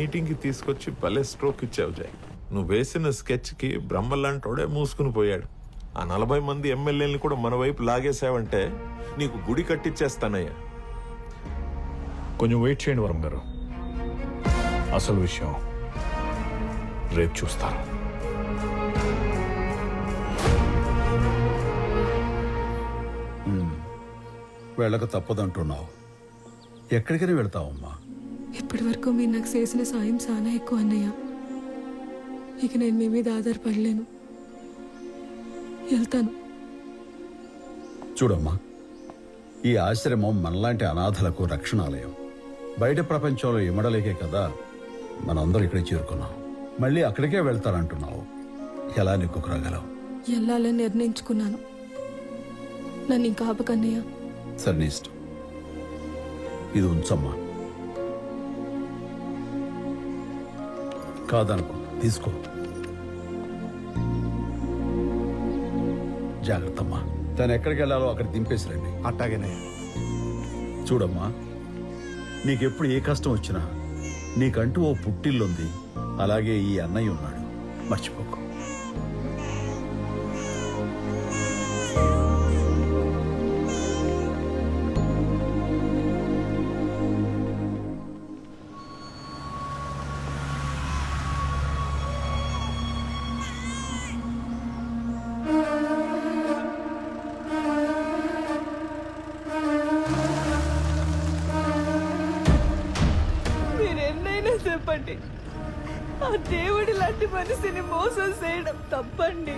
Meeting కి తీసుకొచ్చి భలే స్ట్రోక్ ఇచ్చావు జై. నువ్వు వేసిన స్కెచ్ కి బ్రహ్మలాంటోడే మూసుకుని పోయాడు. ఆ 40 మంది ఎమ్మెల్యేని కూడా మన వైపు లాగేశావంటే నీకు గుడి కట్టించేస్తానయ్యా. కొంచెం వెయిట్ చేయండి వరం గారు, అసలు విషయం రేపు చూస్తారు. వెళ్ళక తప్పదంటున్నావు. ఎక్కడికైనా వెళ్తావమ్మా? ఇప్పటి వరకు మీరు నాకు చేసిన సాయం చాలా ఎక్కువ అన్నయ్య. ఇక నేను మీ మీద ఆధారపడలేను. వెళ్తాను. చూడమ్మా, ఈ ఆశ్రమం మనలాంటి అనాథలకు రక్షణాలయం. బయట ప్రపంచంలో ఇమడలేకే కదా మనందరూ ఇక్కడే చేరుకున్నాం. మళ్ళీ అక్కడికే వెళ్తానంటున్నావు. ఎలా నెక్కుకురాగలవు? వెళ్ళాలని నిర్ణయించుకున్నాను. నన్ను ఇంకా ఆపకన్నయ్య. సరే, నీ ఇష్టం. ఇది ఉంచమ్మా. కాదనుకో, తీసుకో. జాగ్రత్తమ్మా. తను ఎక్కడికి వెళ్ళాలో అక్కడ దింపేసి రండి. అట్టాగనే. చూడమ్మా, నీకెప్పుడు ఏ కష్టం వచ్చినా నీకంటూ ఓ పుట్టిల్లుంది. అలాగే ఈ అన్నయ్య ఉన్నాడు, మర్చిపోకు. మీరెన్నైనా చెప్పండి, ఆ దేవుడి లాంటి మనిషిని మోసం చేయడం తప్పండి.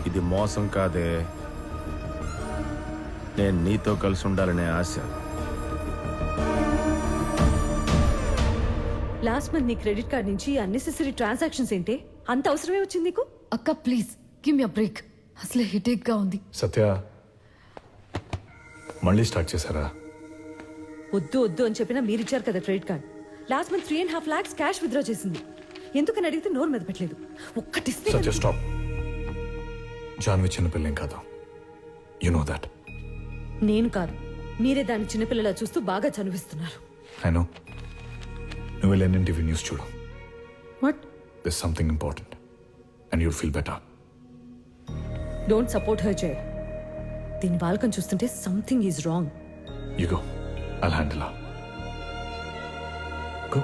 ఇది మోసం కాదే, నేను నీతో కలిసి ఉండాలనే ఆశ. లాస్ట్ మంత్ నీ క్రెడిట్ కార్డ్ నుంచి అన్నెసెసరీ ట్రాన్సాక్షన్స్ ఏంటి? అంత అవసరమే వచ్చింది నీకు? అక్క please give me a break. అసలే హెడేక్ గా ఉంది. సత్య, మళ్ళీ స్టార్ట్ చేశారా? వద్దు వద్దు అని చెప్పినా మీరు ఇచ్చారు కదా credit card. Last month 3.5 lakhs cash withdraw చేసింది. ఎందుకని అడిగితే నోరు మీద పెట్టలేదు. ఒక్కటిస్తే సత్య స్టాప్. జాన్వి చిన్నపిల్లేం కాదు, యు నో దాట్. నేను కాదు, మీరే దాన్ని చిన్నపిల్లలా చూస్తూ బాగా చనిపిస్తున్నారు. I know. నువ్వు వెళ్ళి ఎన్ఎన్టీవీ న్యూస్ చూడు. What? This something important and you'll feel better. Don't support her Jai. దీని బాలకం చూస్తుంటే something is wrong. You go, I'll handle her. Go.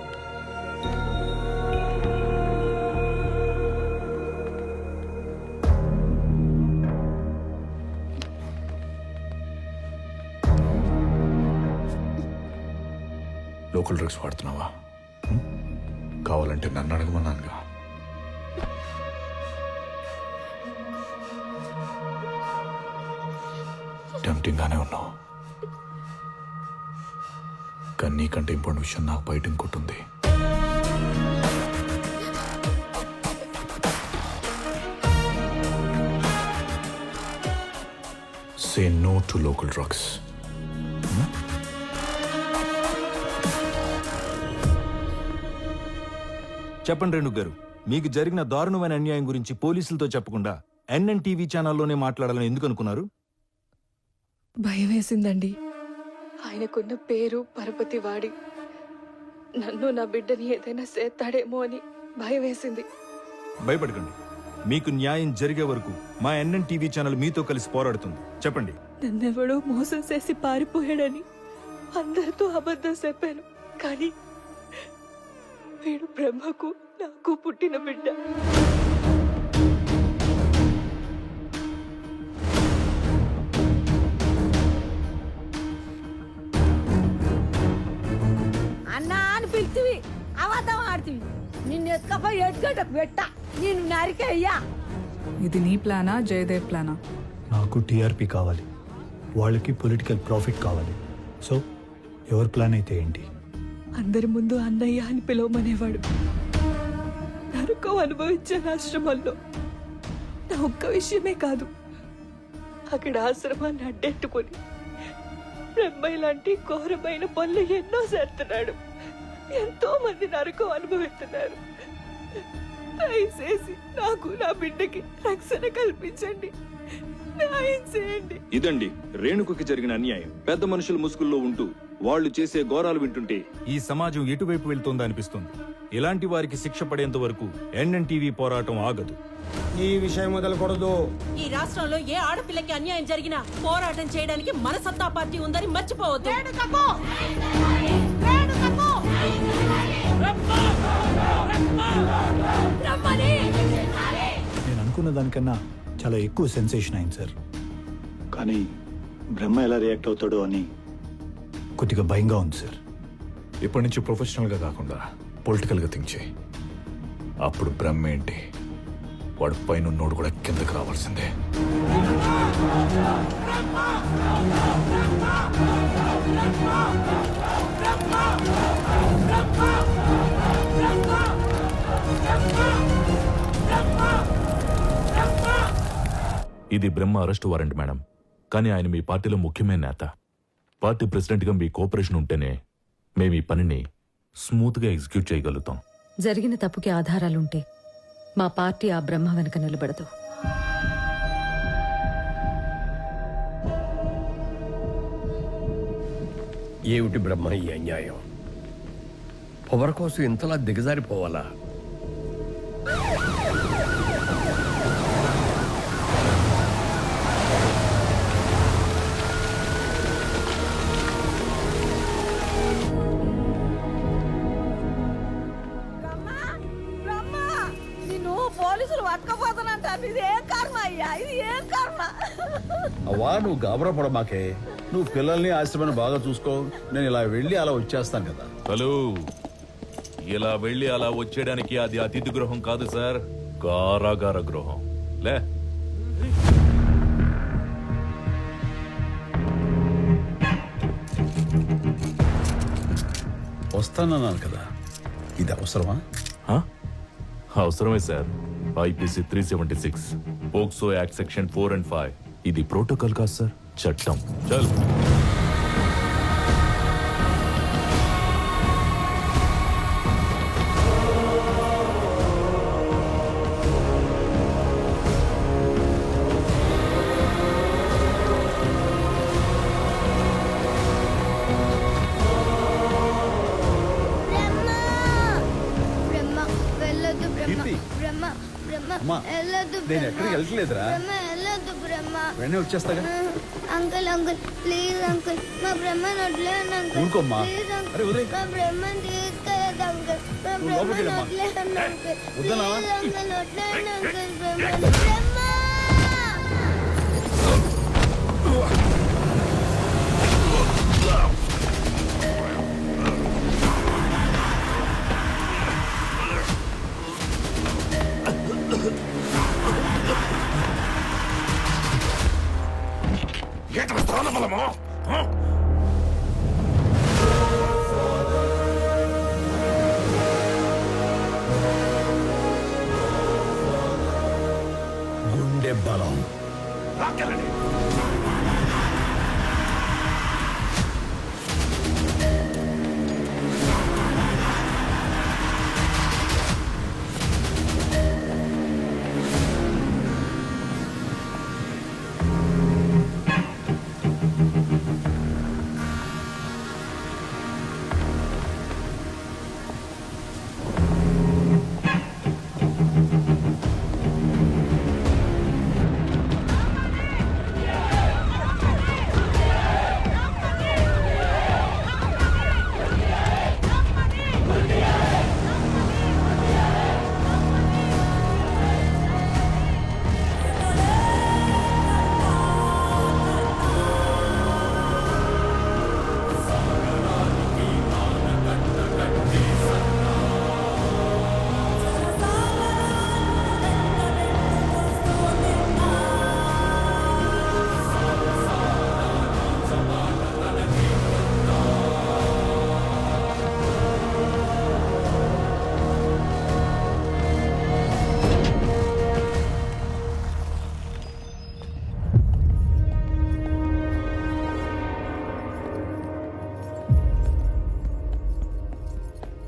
Local drugs వాడుతున్నావా? కావాలంటే నన్ను అడగమన్నానుగా. టెంప్టింగ్ గానే ఉన్నావు, కానీ నీకంటే ఇంపార్టెంట్ విషయం నాకు బయట ఇంకోటి ఉంది. Say no to local drugs. చెప్పండి రేణు గారు, మీకు జరిగిన దారుణమైన అన్యాయం గురించి పోలీసులతో చెప్పకుండా ఎన్ఎన్టీవీ ఛానల్లోనే మాట్లాడాలని ఎందుకు అనుకున్నారు? భయం వేసిందండి. ఆయనకున్న పేరు పరపతి వాడి నన్ను నా బిడ్డని ఏదైనా చేస్తాడేమో అని భయం వేసింది. భయపడకండి, మీకు న్యాయం జరిగే వరకు మా ఎన్ఎన్టీవీ ఛానల్ మీతో కలిసి పోరాడుతుంది. చెప్పండి. నన్నెవడో మోసం చేసి పారిపోయాడని అందరితో అబద్ధం చెప్పాను. కానీ వీడు బ్రహ్మకు నాకు పుట్టిన బిడ్డ. అన్నా అని పిలిచివి, అబద్ధం ఆడుతుంది. నిన్ను ఎత్తుకపోయి ఎత్తుకటకు పెట్ట, నేను నరికయ్యా. ఇది నీ ప్లానా జయదేవ్ ప్లానా? నాకు టీఆర్పీ కావాలి, వాళ్ళకి పొలిటికల్ ప్రాఫిట్ కావాలి. సో ఎవరి ప్లాన్ అయితే ఏంటి? అందరి ముందు అన్నయ్య అని పిలవమనేవాడు. నరకం అనుభవించే ఆశ్రమంలో నా ఒక్క విషయమే కాదు, అక్కడ ఆశ్రమాన్ని అడ్డెట్టుకుని బ్రహ్మయ్య లాంటి ఘోరమైన పనులు ఎన్నో చేస్తున్నాడు. ఎంతో మంది నరకం అనుభవిస్తున్నారు. దయచేసి నాకు నా బిడ్డకి రక్షణ కల్పించండి, న్యాయం చేయండి. ఇదండి రేణుకుకి జరిగిన అన్యాయం. పెద్ద మనుషుల ముసుగుల్లో ఉంటూ వాళ్ళు చేసే ఘోరాలు వింటుంటే ఈ సమాజం ఎటువైపు వెళ్తోందో అనిపిస్తుంది. ఇలాంటి వారికి శిక్ష పడేంత వరకు ఎన్ఎన్టీవీ పోరాటం ఆగదు. ఈ విషయం మొదలుకూడదు. ఈ రాష్ట్రంలో ఏ ఆడపిల్లకి అన్యాయం జరిగినా పోరాటం చేయడానికి మన సత్తా పార్టీ ఉందని మర్చిపోవద్దు. నేను అనుకున్న దానికన్నా చాలా ఎక్కువ సెన్సేషన్ అయింది సార్. కానీ బ్రహ్మ ఎలా రియాక్ట్ అవుతాడో అని కొద్దిగా భయంగా ఉంది సార్. ఇప్పటి నుంచి ప్రొఫెషనల్గా కాకుండా పొలిటికల్గా థింక్ చేయి. అప్పుడు బ్రహ్మ ఏంటి, వాడు పైన ఉన్నోడు కూడా కిందకి రావాల్సిందే. ఇది బ్రహ్మ అరెస్ట్ వారెంట్ మేడం. కానీ ఆయన మీ పార్టీలో ముఖ్యమైన నేత. పార్టీ ప్రెసిడెంట్గా మీ కోఆపరేషన్ ఉంటేనే మేము ఈ పనిని స్మూత్గా ఎగ్జిక్యూట్ చేయగలుగుతాం. జరిగిన తప్పుకి ఆధారాలుంటే మా పార్టీ ఆ బ్రహ్మ వెనక నిలబడదు. ఏమిటి బ్రహ్మ ఈ అన్యాయం? పవర్ కోసం ఇంతలా దిగజారిపోవాలా? నిన్ను పోలీసులు పట్టుకపోతానంటారు. ఇది ఏం కర్మ అయ్యా, ఇది ఏం కర్మ? అవ్వా నువ్వు గాబరా పడమాకే. నువ్వు పిల్లల్ని ఆశ్రమాన్ని బాగా చూసుకో. నేను ఇలా వెళ్ళి అలా వచ్చేస్తాను కదా. హలో, ఇలా వెళ్ళి అలా వచ్చేయడానికి అది అతిథి గృహం కాదు సార్, కారాగార గృహం. లే వస్తానన్నాను కదా, ఇది అవసరమా? హ? అవసరమే sir. IPC 376, POCSO act section 4 and 5. ఇది ప్రోటోకాల్ కాదు సార్, చట్టం. చల్. అమ్మా, నేను ఎక్కడికి వెళ్ళట్లేదురా. వెంటనే వచ్చేస్తాగా. అంకుల్ అంకుల్ ప్లీజ్ అంకుల్, మా బ్రహ్మను వదిలేయండి అంకుల్. ఊరుకోమ్మా. అరే వదిలేయ్. మా బ్రహ్మను తీసుకెళ్ళదు అంకుల్. మా నువ్వు లోపలికి బ్రహ్మను వెళ్ళమ్మా. వదిలేయండి అంకుల్. వద్దన్నావా? ప్లీజ్ అంకుల్ వదిలేయండి అంకుల్. బ్రహ్మ గుండె బలం.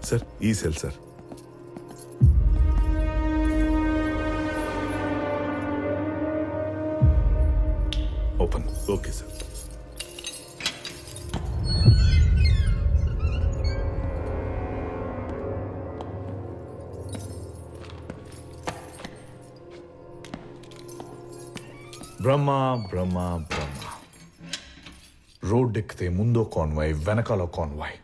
సార్ ఈ cell sir. Open. Okay sir. Brahma Brahma Brahma road ఎక్కితే ముందో కాన్వాయ్ వెనకాల కాన్వాయ్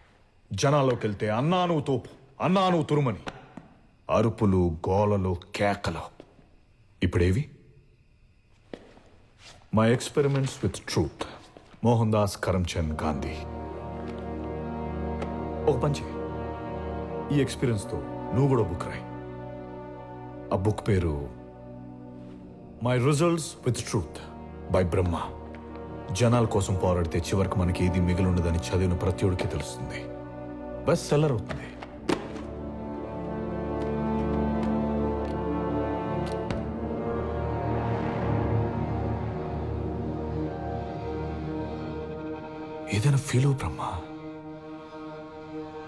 జనాల్లోకి వెళ్తే అన్నా నువ్వు తోపు అన్నా నువ్వు తురుమని అరుపులు గోలలు కేకలు ఇప్పుడేవి my experiments with truth Mohandas Karamchand Gandhi ఒక పంచి ఈ ఎక్స్పీరియన్స్తో నువ్వు కూడా బుక్ రాయి ఆ బుక్ పేరు my results with truth by Brahma జనాల కోసం పోరాడితే చివరికి మనకి ఏది మిగిలి ఉండదని చదివిన ప్రతిఒడికి తెలుస్తుంది బెస్ట్ సెల్లర్ అవుతుంది ఏదైనా ఫీల్ అవు బ్రహ్మ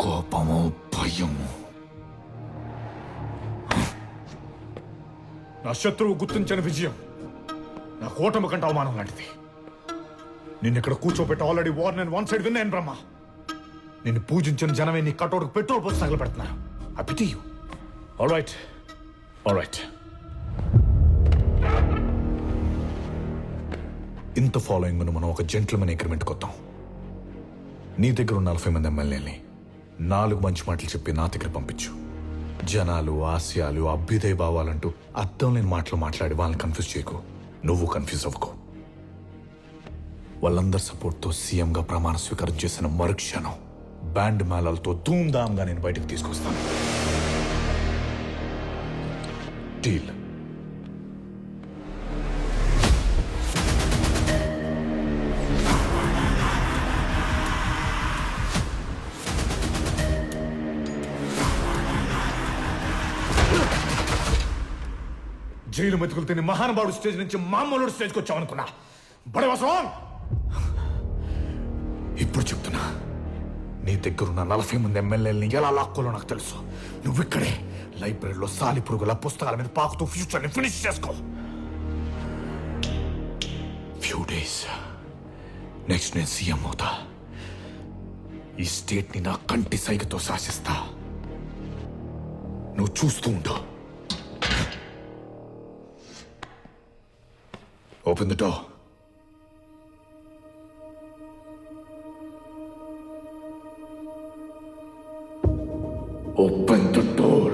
కోపము భయము నా శత్రువు గుర్తించని విజయం నా కోటమి కంటే అవమానం లాంటిది నిన్నిక్కడ కూర్చోబెట్టి ఆల్రెడీ వార్ నేను వన్ సైడ్ విన్నాను బ్రహ్మ నిన్ను పూజించిన జనమే నీ కటోడుకు పెట్రోల్ పోసి తగలబెడుతున్నారు I pity you all right ఇంత ఫాలోయింగ్ మనం ఒక జెంట్లమెన్ అగ్రిమెంట్ కొద్దాం నీ దగ్గర ఉన్న 40 మంది ఎమ్మెల్యేని 4 మంచి మాటలు చెప్పి నా దగ్గర పంపించు జనాలు ఆశయాలు అభ్యుదయ భావాలంటూ అర్థం లేని మాటలు మాట్లాడి వాళ్ళని కన్ఫ్యూజ్ చేయకు నువ్వు కన్ఫ్యూజ్ అవ్వకు వాళ్ళందరి సపోర్ట్తో సీఎంగా ప్రమాణ స్వీకారం చేసిన మరుక్షణం బ్యాండ్ మేళాలతో ధూమ్ధామ్గా నేను బయటకు తీసుకొస్తాను డీల్ జైలు మెతుకులు తిని మహానుభావుడు స్టేజ్ నుంచి మామూలు స్టేజ్కి వచ్చామనుకున్నా బడవసం ఇప్పుడు చెప్తున్నా నీ దగ్గరున్న 40 మంది ఎమ్మెల్యేలని ఎలా లాక్కోలో నాకు తెలుసు నువ్వు ఇక్కడే లైబ్రరీలో సాలి పురుగుల పుస్తకాల మీద పాకుతూ ఫ్యూచర్ని ఫినిష్ చేసుకో ఫ్యూ డేస్ నెక్స్ట్ నేను సీఎం అవుతా ఈ స్టేట్ని నా కంటి సైగతో శాసిస్తా నువ్వు చూస్తూ ఉండు Open the door. Open the door.